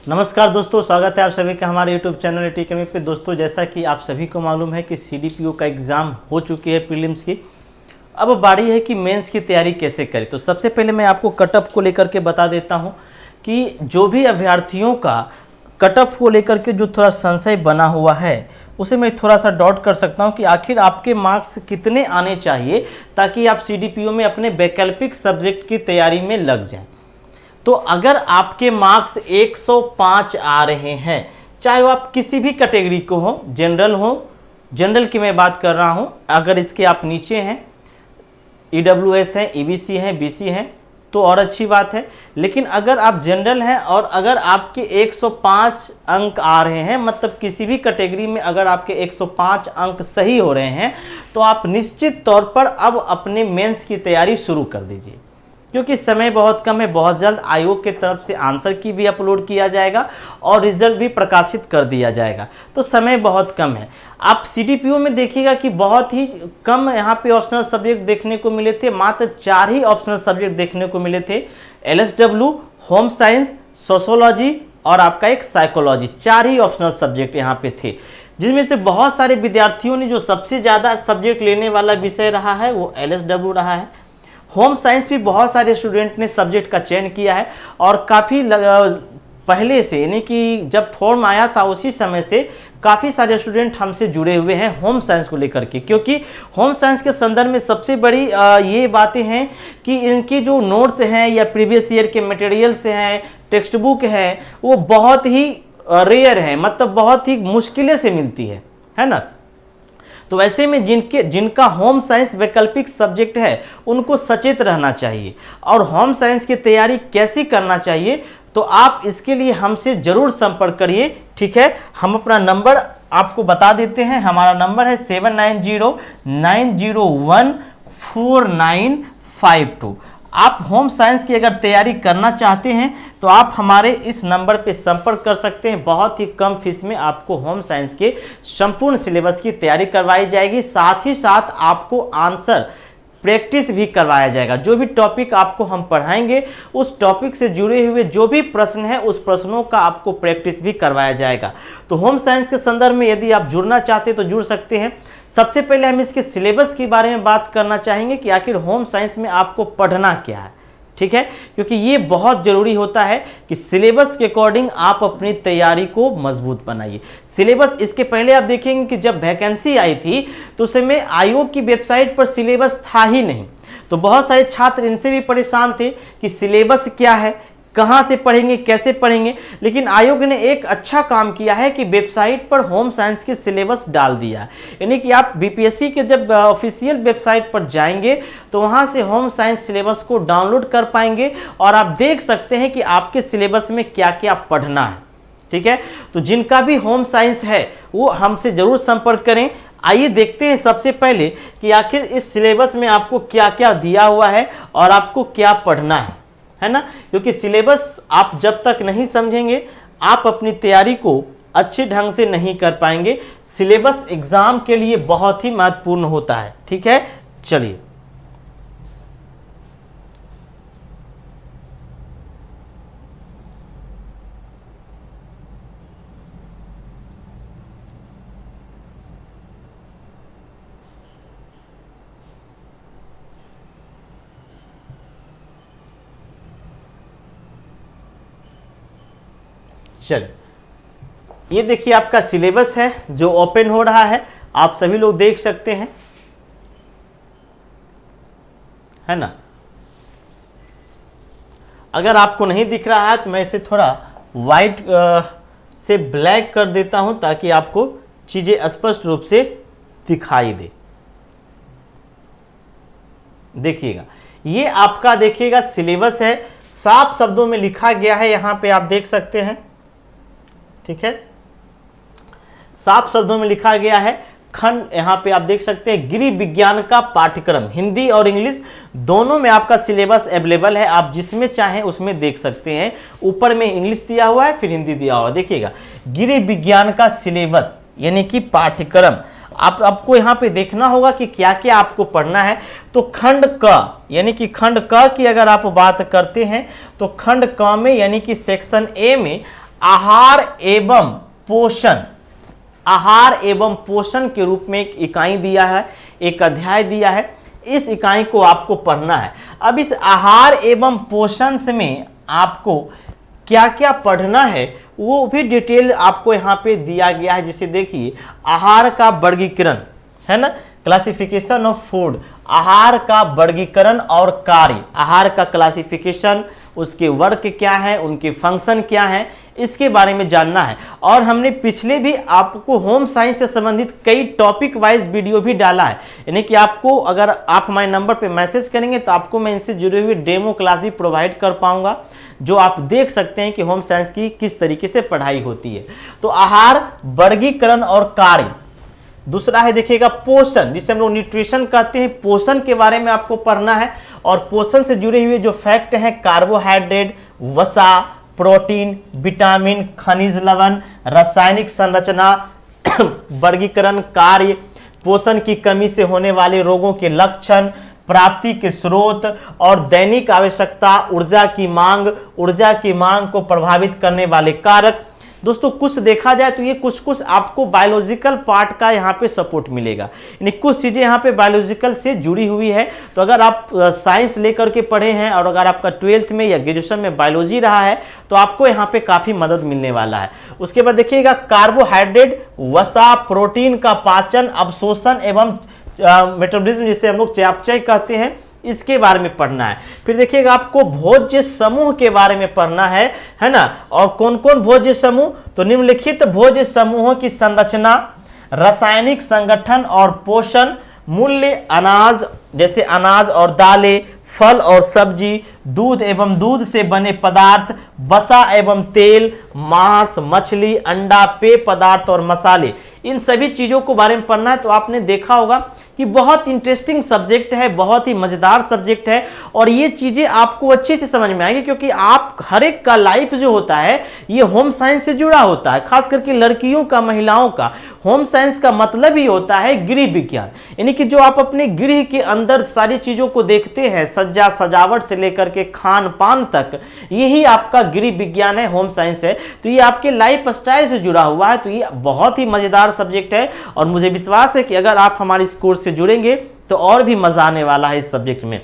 नमस्कार दोस्तों, स्वागत है आप सभी का हमारे YouTube चैनल एटी अकेडमी पे। दोस्तों, जैसा कि आप सभी को मालूम है कि CDPO का एग्ज़ाम हो चुकी है प्रीलिम्स की। अब बारी है कि मेंस की तैयारी कैसे करें। तो सबसे पहले मैं आपको कटऑफ को लेकर के बता देता हूं कि जो भी अभ्यर्थियों का कटऑफ को लेकर के जो थोड़ा संशय बना हुआ है उसे मैं थोड़ा सा डाउट कर सकता हूं कि आखिर आपके मार्क्स कितने आने चाहिए ताकि आप CDPO में अपने वैकल्पिक सब्जेक्ट की तैयारी में लग जाएं। तो अगर आपके मार्क्स 105 आ रहे हैं, चाहे वो आप किसी भी कैटेगरी को हो, जनरल की मैं बात कर रहा हूं, अगर इसके आप नीचे हैं, EWS हैं, EBC हैं, BC हैं तो और अच्छी बात है। लेकिन अगर आप जनरल हैं और अगर आपके 105 अंक आ रहे हैं, मतलब किसी भी कैटेगरी में अगर आपके 105 अंक सही हो रहे हैं, तो आप निश्चित तौर पर अब अपने मेंस की तैयारी शुरू कर दीजिए, क्योंकि समय बहुत कम है। बहुत जल्द आयोग के तरफ से आंसर की भी अपलोड किया जाएगा और रिजल्ट भी प्रकाशित कर दिया जाएगा, तो समय बहुत कम है। आप CDPO में देखिएगा कि बहुत ही कम यहाँ पे ऑप्शनल सब्जेक्ट देखने को मिले थे, मात्र 4 ही ऑप्शनल सब्जेक्ट देखने को मिले थे। LSW, होम साइंस, सोशोलॉजी और आपका एक साइकोलॉजी, 4 ही ऑप्शनल सब्जेक्ट यहाँ पे थे, जिसमें से बहुत सारे विद्यार्थियों ने जो सबसे ज़्यादा सब्जेक्ट लेने वाला विषय रहा है वो LSW रहा है। होम साइंस भी बहुत सारे स्टूडेंट ने सब्जेक्ट का चयन किया है और काफ़ी पहले से, यानी कि जब फॉर्म आया था उसी समय से काफ़ी सारे स्टूडेंट हमसे जुड़े हुए हैं होम साइंस को लेकर के, क्योंकि होम साइंस के संदर्भ में सबसे बड़ी ये बातें हैं कि इनके जो नोट्स हैं या प्रीवियस ईयर के मटेरियल्स हैं, टेक्स्ट बुक है, वो बहुत ही रेयर है, मतलब बहुत ही मुश्किलें से मिलती है ना। तो ऐसे में जिनका होम साइंस वैकल्पिक सब्जेक्ट है उनको सचेत रहना चाहिए। और होम साइंस की तैयारी कैसे करना चाहिए, तो आप इसके लिए हमसे जरूर संपर्क करिए, ठीक है। हम अपना नंबर आपको बता देते हैं। हमारा नंबर है 7909014952। आप होम साइंस की अगर तैयारी करना चाहते हैं तो आप हमारे इस नंबर पे संपर्क कर सकते हैं। बहुत ही कम फीस में आपको होम साइंस के संपूर्ण सिलेबस की तैयारी करवाई जाएगी, साथ ही साथ आपको आंसर प्रैक्टिस भी करवाया जाएगा। जो भी टॉपिक आपको हम पढ़ाएंगे उस टॉपिक से जुड़े हुए जो भी प्रश्न है उस प्रश्नों का आपको प्रैक्टिस भी करवाया जाएगा। तो होम साइंस के संदर्भ में यदि आप जुड़ना चाहते हैं तो जुड़ सकते हैं। सबसे पहले हम इसके सिलेबस के बारे में बात करना चाहेंगे कि आखिर होम साइंस में आपको पढ़ना क्या है, ठीक है, क्योंकि ये बहुत जरूरी होता है कि सिलेबस के अकॉर्डिंग आप अपनी तैयारी को मजबूत बनाइए। सिलेबस, इसके पहले आप देखेंगे कि जब वैकेंसी आई थी तो उस समय आयोग की वेबसाइट पर सिलेबस था ही नहीं, तो बहुत सारे छात्र इनसे भी परेशान थे कि सिलेबस क्या है, कहाँ से पढ़ेंगे, कैसे पढ़ेंगे। लेकिन आयोग ने एक अच्छा काम किया है कि वेबसाइट पर होम साइंस के सिलेबस डाल दिया, यानी कि आप BPSC के जब ऑफिशियल वेबसाइट पर जाएंगे तो वहाँ से होम साइंस सिलेबस को डाउनलोड कर पाएंगे और आप देख सकते हैं कि आपके सिलेबस में क्या क्या पढ़ना है, ठीक है। तो जिनका भी होम साइंस है वो हमसे ज़रूर संपर्क करें। आइए देखते हैं सबसे पहले कि आखिर इस सिलेबस में आपको क्या क्या दिया हुआ है और आपको क्या पढ़ना है ना, क्योंकि सिलेबस आप जब तक नहीं समझेंगे आप अपनी तैयारी को अच्छे ढंग से नहीं कर पाएंगे। सिलेबस एग्जाम के लिए बहुत ही महत्वपूर्ण होता है, ठीक है। चलिए, ये देखिए आपका सिलेबस है जो ओपन हो रहा है, आप सभी लोग देख सकते हैं, है ना। अगर आपको नहीं दिख रहा है तो मैं इसे थोड़ा वाइट से ब्लैक कर देता हूं ताकि आपको चीजें स्पष्ट रूप से दिखाई दे। देखिएगा, ये आपका देखिएगा सिलेबस है, साफ शब्दों में लिखा गया है, यहां पे आप देख सकते हैं, ठीक है। साफ शब्दों में लिखा गया है खंड, यहां पे आप देख सकते हैं गृह विज्ञान का पाठ्यक्रम, हिंदी और इंग्लिश दोनों में आपका सिलेबस अवेलेबल है, आप जिसमें चाहें उसमें देख सकते हैं। ऊपर में इंग्लिश दिया हुआ है, फिर हिंदी दिया हुआ है। देखिएगा, गृह विज्ञान का सिलेबस यानी कि पाठ्यक्रम, आपको यहाँ पे देखना होगा कि क्या क्या आपको पढ़ना है। तो खंड क यानी कि खंड क की अगर आप बात करते हैं तो खंड क में यानी कि सेक्शन ए में आहार एवं पोषण, आहार एवं पोषण के रूप में एक इकाई दिया है, एक अध्याय दिया है। इस इकाई को आपको पढ़ना है। अब इस आहार एवं पोषण में आपको क्या क्या पढ़ना है वो भी डिटेल आपको यहाँ पे दिया गया है। जिसे देखिए, आहार का वर्गीकरण है ना, क्लासिफिकेशन ऑफ फूड, आहार का वर्गीकरण और कार्य, आहार का क्लासिफिकेशन, उसके वर्ग क्या है, उनके फंक्शन क्या है, इसके बारे में जानना है। और हमने पिछले भी आपको होम साइंस से संबंधित कई टॉपिक वाइज वीडियो भी डाला है, यानी कि आपको अगर आप हमारे नंबर पे मैसेज करेंगे तो आपको मैं इनसे जुड़े हुए डेमो क्लास भी प्रोवाइड कर पाऊंगा, जो आप देख सकते हैं कि होम साइंस की किस तरीके से पढ़ाई होती है। तो आहार, वर्गीकरण और कार्य। दूसरा है देखिएगा पोषण, जिसे हम लोग न्यूट्रिशन कहते हैं, पोषण के बारे में आपको पढ़ना है। और पोषण से जुड़े हुए जो फैक्ट हैं, कार्बोहाइड्रेट, वसा, प्रोटीन, विटामिन, खनिज लवण, रासायनिक संरचना, वर्गीकरण, कार्य, पोषण की कमी से होने वाले रोगों के लक्षण, प्राप्ति के स्रोत और दैनिक आवश्यकता, ऊर्जा की मांग को प्रभावित करने वाले कारक। दोस्तों कुछ देखा जाए तो ये कुछ आपको बायोलॉजिकल पार्ट का यहाँ पे सपोर्ट मिलेगा, यानी कुछ चीज़ें यहाँ पे बायोलॉजिकल से जुड़ी हुई है। तो अगर आप साइंस लेकर के पढ़े हैं और अगर आपका 12th में या ग्रेजुएशन में बायोलॉजी रहा है तो आपको यहाँ पे काफ़ी मदद मिलने वाला है। उसके बाद देखिएगा कार्बोहाइड्रेट, वसा, प्रोटीन का पाचन, अवशोषण एवं मेटाबॉलिज्म, जिसे हम लोग चयापचय कहते हैं, इसके बारे में पढ़ना है। फिर देखिएगा आपको भोज्य समूह के बारे में पढ़ना है ना। और कौन कौन भोज्य समूह, तो निम्नलिखित भोज्य समूहों की संरचना, रासायनिक संगठन और पोषण, मूल्य, अनाज जैसे अनाज और दालें, फल और सब्जी, दूध एवं दूध से बने पदार्थ, वसा एवं तेल, मांस, मछली, अंडा, पेय पदार्थ और मसाले, इन सभी चीजों को बारे में पढ़ना है। तो आपने देखा होगा कि बहुत इंटरेस्टिंग सब्जेक्ट है, बहुत ही मजेदार सब्जेक्ट है और ये चीजें आपको अच्छे से समझ में आएगी, क्योंकि आप हर एक का लाइफ जो होता है ये होम साइंस से जुड़ा होता है। खास करके लड़कियों का, महिलाओं का होम साइंस का मतलब ही होता है गृह विज्ञान, यानी कि जो आप अपने गृह के अंदर सारी चीजों को देखते हैं, सज्जा सजावट से लेकर के खान पान तक, यही आपका गृह विज्ञान है, होम साइंस है। तो ये आपके लाइफ स्टाइल से जुड़ा हुआ है। तो ये बहुत ही मजेदार सब्जेक्ट है और मुझे विश्वास है कि अगर आप हमारे इस कोर्स से जुड़ेंगे तो और भी मजा आने वाला है इस सब्जेक्ट में।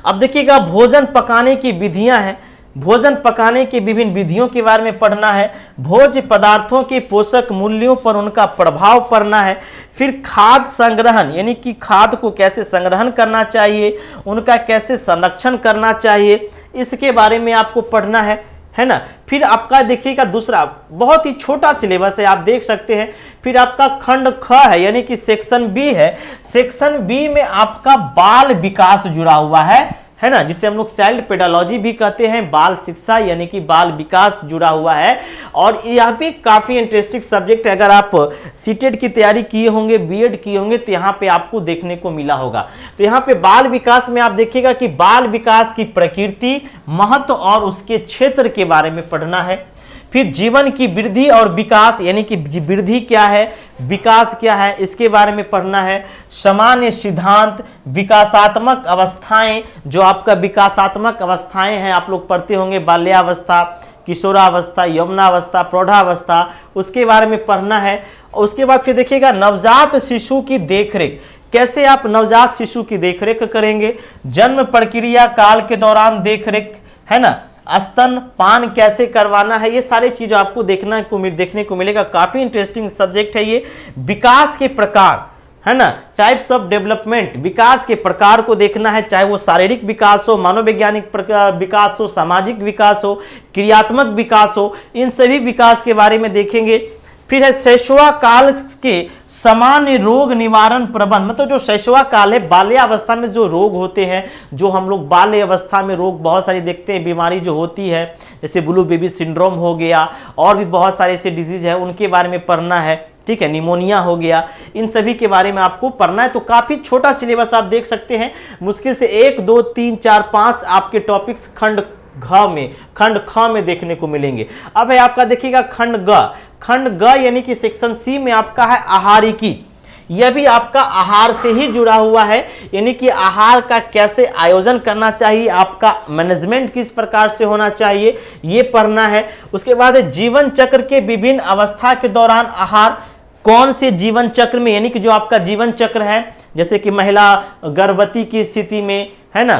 अब देखिएगा भोजन पकाने की विधियां हैं, भोजन पकाने की विभिन्न विधियों के बारे में पढ़ना है। भोज्य पदार्थों के पोषक मूल्यों पर उनका प्रभाव पढ़ना है। फिर खाद्य संग्रहण, यानी कि खाद्य को कैसे संग्रहण करना चाहिए, उनका कैसे संरक्षण करना चाहिए, इसके बारे में आपको पढ़ना है ना। फिर आपका देखिएगा दूसरा बहुत ही छोटा सिलेबस है, आप देख सकते हैं। फिर आपका खंड ख है, यानी कि सेक्शन बी है। सेक्शन बी में आपका बाल विकास जुड़ा हुआ है ना, जिसे हम लोग चाइल्ड पेडालॉजी भी कहते हैं, बाल शिक्षा यानी कि बाल विकास जुड़ा हुआ है। और यह भी काफी इंटरेस्टिंग सब्जेक्ट है। अगर आप सीटेट की तैयारी किए होंगे, बीएड किए होंगे, तो यहाँ पे आपको देखने को मिला होगा। तो यहाँ पे बाल विकास में आप देखिएगा कि बाल विकास की प्रकृति, महत्व और उसके क्षेत्र के बारे में पढ़ना है। फिर जीवन की वृद्धि और विकास, यानी कि वृद्धि क्या है, विकास क्या है, इसके बारे में पढ़ना है। सामान्य सिद्धांत, विकासात्मक अवस्थाएं, जो आपका विकासात्मक अवस्थाएं हैं आप लोग पढ़ते होंगे, बाल्यावस्था, किशोरावस्था, यौवनावस्था, प्रौढ़ावस्था, उसके बारे में पढ़ना है। उसके बाद फिर देखिएगा नवजात शिशु की देखरेख, कैसे आप नवजात शिशु की देखरेख करेंगे, जन्म प्रक्रिया काल के दौरान देखरेख, है ना, स्तन पान कैसे करवाना है, ये सारी चीजें आपको देखने को मिलेगा। काफी इंटरेस्टिंग सब्जेक्ट है ये। विकास के प्रकार, है ना, टाइप्स ऑफ डेवलपमेंट, विकास के प्रकार को देखना है, चाहे वो शारीरिक विकास हो, मनोवैज्ञानिक विकास हो, सामाजिक विकास हो, क्रियात्मक विकास हो, इन सभी विकास के बारे में देखेंगे। फिर है शैशवा काल के सामान्य रोग निवारण प्रबंध, मतलब जो शैशवा काल है, बाल्यावस्था में जो रोग होते हैं, जो हम लोग बाल्य अवस्था में रोग बहुत सारी देखते हैं, बीमारी जो होती है, जैसे ब्लू बेबी सिंड्रोम हो गया, और भी बहुत सारे ऐसे डिजीज है, उनके बारे में पढ़ना है। ठीक है, निमोनिया हो गया, इन सभी के बारे में आपको पढ़ना है। तो काफी छोटा सिलेबस आप देख सकते हैं, मुश्किल से 1 2 3 4 5 आपके टॉपिक्स खंड ख में देखने को मिलेंगे। अब है आपका देखिएगा खंड ग यानी कि सेक्शन सी में आपका है आहारिकी, यह भी आपका आहार से ही जुड़ा हुआ है, यानी कि आहार का कैसे आयोजन करना चाहिए, आपका मैनेजमेंट किस प्रकार से होना चाहिए, ये पढ़ना है। उसके बाद जीवन चक्र के विभिन्न अवस्था के दौरान आहार कौन से जीवन चक्र में, यानी कि जो आपका जीवन चक्र है, जैसे कि महिला गर्भवती की स्थिति में, है ना,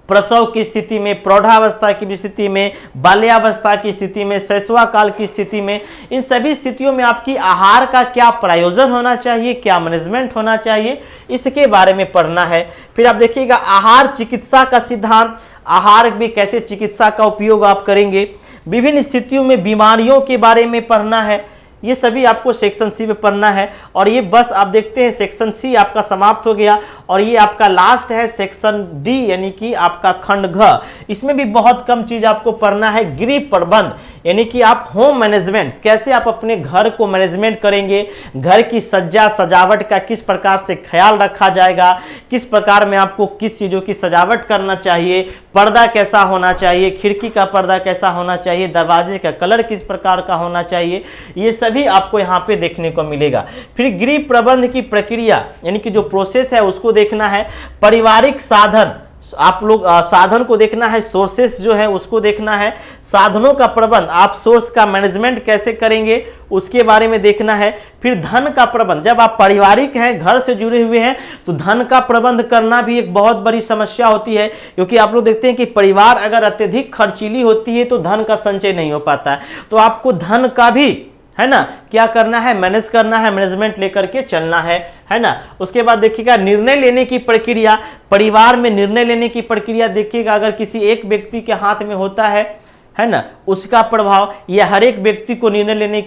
प्रसव की स्थिति में, प्रौढ़ावस्था की स्थिति में, बाल्यावस्था की स्थिति में, शैशवा काल की स्थिति में, इन सभी स्थितियों में आपकी आहार का क्या प्रयोजन होना चाहिए, क्या मैनेजमेंट होना चाहिए, इसके बारे में पढ़ना है। फिर आप देखिएगा आहार चिकित्सा का सिद्धांत, आहार में कैसे चिकित्सा का उपयोग आप करेंगे, विभिन्न स्थितियों में बीमारियों के बारे में पढ़ना है। ये सभी आपको सेक्शन सी में पढ़ना है। और ये बस आप देखते हैं सेक्शन सी आपका समाप्त हो गया और ये आपका लास्ट है सेक्शन डी, यानी कि आपका खंड घ। इसमें भी बहुत कम चीज आपको पढ़ना है, गृह प्रबंध, यानी कि आप होम मैनेजमेंट, कैसे आप अपने घर को मैनेजमेंट करेंगे, घर की सज्जा सजावट का किस प्रकार से ख्याल रखा जाएगा, किस प्रकार में आपको किस चीज़ों की सजावट करना चाहिए, पर्दा कैसा होना चाहिए, खिड़की का पर्दा कैसा होना चाहिए, दरवाजे का कलर किस प्रकार का होना चाहिए, ये सभी आपको यहाँ पे देखने को मिलेगा। फिर गृह प्रबंध की प्रक्रिया, यानी कि जो प्रोसेस है उसको देखना है। पारिवारिक साधन, आप लोग साधन को देखना है, सोर्सेस जो है उसको देखना है। साधनों का प्रबंध, आप सोर्स का मैनेजमेंट कैसे करेंगे उसके बारे में देखना है। फिर धन का प्रबंध, जब आप पारिवारिक हैं, घर से जुड़े हुए हैं, तो धन का प्रबंध करना भी एक बहुत बड़ी समस्या होती है, क्योंकि आप लोग देखते हैं कि परिवार अगर अत्यधिक खर्चीली होती है तो धन का संचय नहीं हो पाता है। तो आपको धन का भी, है ना, क्या करना है, मैनेज करना है, मैनेजमेंट लेकर के चलना है ना। उसके बाद देखिएगा निर्णय लेने की प्रक्रिया, परिवार में निर्णय लेने की प्रक्रिया देखिएगा, अगर किसी एक व्यक्ति के हाथ में होता है ना, उसका प्रभाव, या हर एक व्यक्ति को निर्णय लेने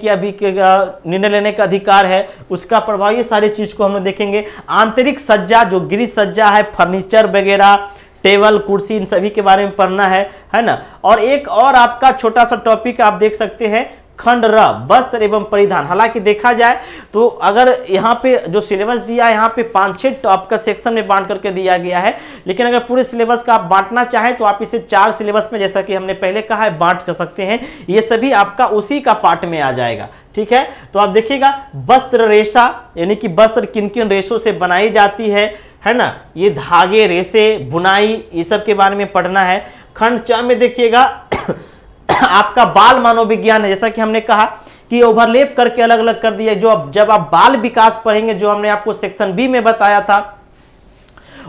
का अधिकार है, उसका प्रभाव, ये सारी चीज को हम लोग देखेंगे। आंतरिक सज्जा, जो गृह सज्जा है, फर्नीचर वगैरह, टेबल कुर्सी, इन सभी के बारे में पढ़ना है ना। और एक और आपका छोटा सा टॉपिक आप देख सकते हैं, खंड र, वस्त्र एवं परिधान। हालांकि देखा जाए तो अगर यहाँ पे जो सिलेबस दिया है, यहाँ पे 5-6 आपका सेक्शन में बांट करके दिया गया है, लेकिन अगर पूरे सिलेबस का आप बांटना चाहें तो आप इसे 4 सिलेबस में, जैसा कि हमने पहले कहा है, बांट कर सकते हैं। ये सभी आपका उसी का पार्ट में आ जाएगा, ठीक है। तो आप देखिएगा वस्त्र रेशा, यानी कि वस्त्र किन किन रेशों से बनाई जाती है ना, ये धागे, रेशे, बुनाई, ये सब के बारे में पढ़ना है। खंड च में देखिएगा आपका बाल मनोविज्ञान है, जैसा कि हमने कहा कि ओवरलैप करके अलग अलग कर दिया। जब आप बाल विकास पढ़ेंगे, जो हमने आपको सेक्शन बी में बताया था,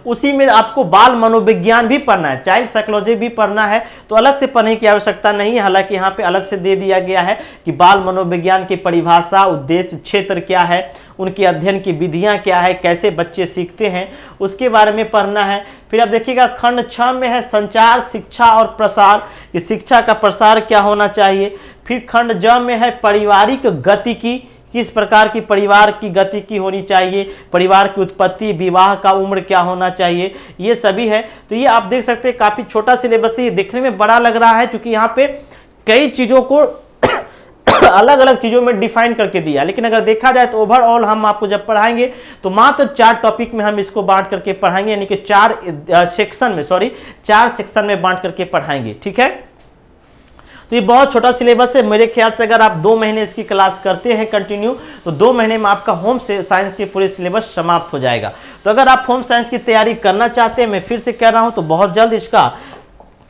उसी में आपको बाल मनोविज्ञान भी पढ़ना है, चाइल्ड साइकोलॉजी भी पढ़ना है, तो अलग से पढ़ने की आवश्यकता नहीं है। हालांकि यहाँ पे अलग से दे दिया गया है कि बाल मनोविज्ञान की परिभाषा, उद्देश्य, क्षेत्र क्या है, उनकी अध्ययन की विधियां क्या है, कैसे बच्चे सीखते हैं, उसके बारे में पढ़ना है। फिर आप देखिएगा खंड 6 में है संचार, शिक्षा और प्रसार, कि शिक्षा का प्रसार क्या होना चाहिए। फिर खंड ज में है पारिवारिक गतिकी, किस प्रकार की परिवार की गतिकी होनी चाहिए, परिवार की उत्पत्ति, विवाह का उम्र क्या होना चाहिए, ये सभी है। तो ये आप देख सकते हैं काफी छोटा सिलेबस है, ये देखने में बड़ा लग रहा है क्योंकि यहाँ पे कई चीजों को अलग अलग चीजों में डिफाइन करके दिया, लेकिन अगर देखा जाए तो ओवरऑल हम आपको जब पढ़ाएंगे तो मात्र 4 टॉपिक में हम इसको बांट करके पढ़ाएंगे, यानी कि 4 सेक्शन में बांट करके पढ़ाएंगे, ठीक है। तो ये बहुत छोटा सिलेबस है। मेरे ख्याल से अगर आप 2 महीने इसकी क्लास करते हैं कंटिन्यू, तो 2 महीने में आपका होम साइंस के पूरे सिलेबस समाप्त हो जाएगा। तो अगर आप होम साइंस की तैयारी करना चाहते हैं, मैं फिर से कह रहा हूं, तो बहुत जल्द इसका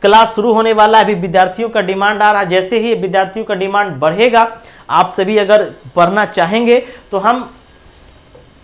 क्लास शुरू होने वाला है। अभी विद्यार्थियों का डिमांड आ रहा है, जैसे ही विद्यार्थियों का डिमांड बढ़ेगा, आप सभी अगर पढ़ना चाहेंगे तो हम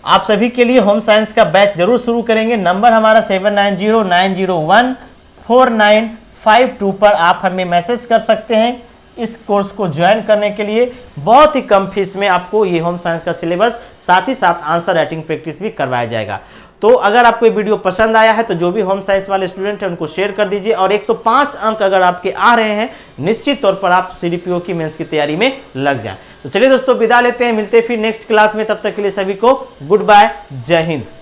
आप सभी के लिए होम साइंस का बैच जरूर शुरू करेंगे। नंबर हमारा 7909014952 पर आप हमें मैसेज कर सकते हैं। इस कोर्स को ज्वाइन करने के लिए बहुत ही कम फीस में आपको ये होम साइंस का सिलेबस, साथ ही साथ आंसर राइटिंग प्रैक्टिस भी करवाया जाएगा। तो अगर आपको ये वीडियो पसंद आया है तो जो भी होम साइंस वाले स्टूडेंट हैं उनको शेयर कर दीजिए, और 105 अंक अगर आपके आ रहे हैं, निश्चित तौर पर आप सीडीपीओ की मेंस की तैयारी में लग जाएं। तो चलिए दोस्तों, विदा लेते हैं, मिलते हैं फिर नेक्स्ट क्लास में। तब तक के लिए सभी को गुड बाय, जय हिंद।